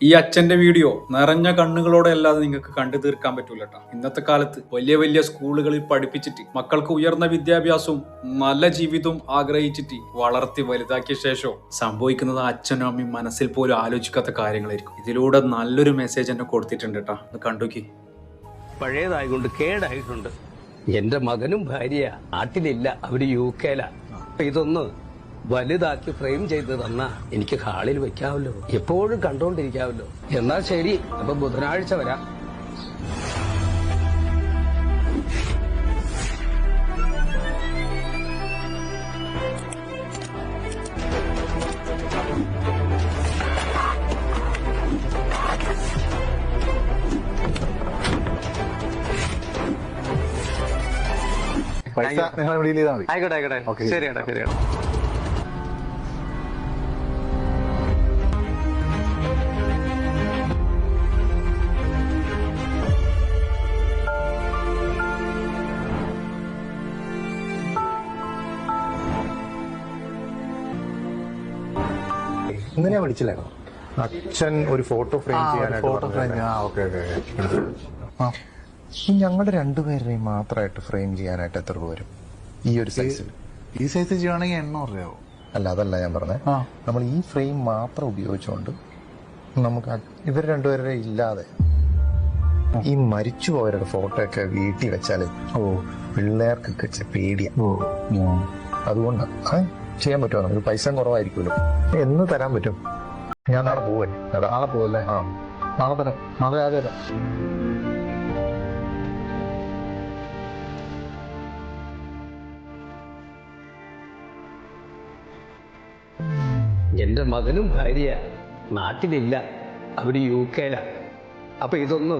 ഈ അച്ഛന്റെ വീഡിയോ നിറഞ്ഞ കണ്ണുകളോടെ അല്ലാതെ നിങ്ങൾക്ക് കണ്ടു തീർക്കാൻ പറ്റൂല കേട്ടോ. ഇന്നത്തെ കാലത്ത് വലിയ വലിയ സ്കൂളുകളിൽ പഠിപ്പിച്ചിട്ട് മക്കൾക്ക് ഉയർന്ന വിദ്യാഭ്യാസവും നല്ല ജീവിതവും ആഗ്രഹിച്ചിട്ട് വളർത്തി വലുതാക്കിയ ശേഷം സംഭവിക്കുന്നത് അച്ഛനും അമ്മയും മനസ്സിൽ പോലും ആലോചിക്കാത്ത കാര്യങ്ങളായിരിക്കും. ഇതിലൂടെ നല്ലൊരു മെസ്സേജ് എന്നെ കൊടുത്തിട്ടുണ്ട് കേട്ടോ. ഒന്ന് കണ്ടുക്കി. പഴയതായതുകൊണ്ട് കേടായിട്ടുണ്ട്. എന്റെ മകനും ഭാര്യ നാട്ടിലില്ല, അവര് UK-ലാ. ഇതൊന്ന് വലുതാക്കി ഫ്രെയിം ചെയ്ത് തന്നാ എനിക്ക് ഹാളിൽ വെക്കാവല്ലോ, എപ്പോഴും കണ്ടോണ്ടിരിക്കാവല്ലോ. എന്നാൽ ശരി, അപ്പൊ ബുധനാഴ്ച വരാം. പൈസ നിങ്ങൾ ഡീൽ ചെയ്താൽ മതി. ആയിക്കോട്ടെ ആയിക്കോട്ടെ, ശരിയാടാ ശരിയാടാ. ഇന്നലെ വിളിച്ചില്ലായിരുന്നു അച്ഛൻ ഒരു ഫോട്ടോ ഫ്രെയിം ചെയ്യാനായിട്ട്. Photo frame. ഞങ്ങളുടെ രണ്ടുപേരുടെയും മാത്രമായിട്ട് ഫ്രെയിം ചെയ്യാനായിട്ട് എത്ര രൂപ വരും ഈ ഒരു സൈസിൽ? ഈ സൈസ് ചെയ്യുകയാണെങ്കിൽ 800 രൂപയാവും. അല്ല, അതല്ല ഞാൻ പറഞ്ഞത്. നമ്മൾ ഈ ഫ്രെയിം മാത്രം ഉപയോഗിച്ചുകൊണ്ട് നമുക്ക് ഇവർ രണ്ടുപേരുടെ ഇല്ലാതെ ഈ മരിച്ചുപോയവരുടെ ഫോട്ടോ ഒക്കെ വീട്ടിൽ വെച്ചാല് പിള്ളേർക്കൊക്കെ പേടിയാ. അതുകൊണ്ടാണ് ചെയ്യാൻ പറ്റുമോ? നമുക്ക് പൈസ കുറവായിരിക്കുമല്ലോ. എന്ന് തരാൻ പറ്റും? ഞാൻ നാളെ പോവേ. നാളെ പോവല്ലേ? നാളെ തരാം. നാളെ തരാം. എന്റെ മകനും ഭാര്യ നാട്ടിലില്ല, അവര് UK-ലാ. അപ്പൊ ഇതൊന്ന്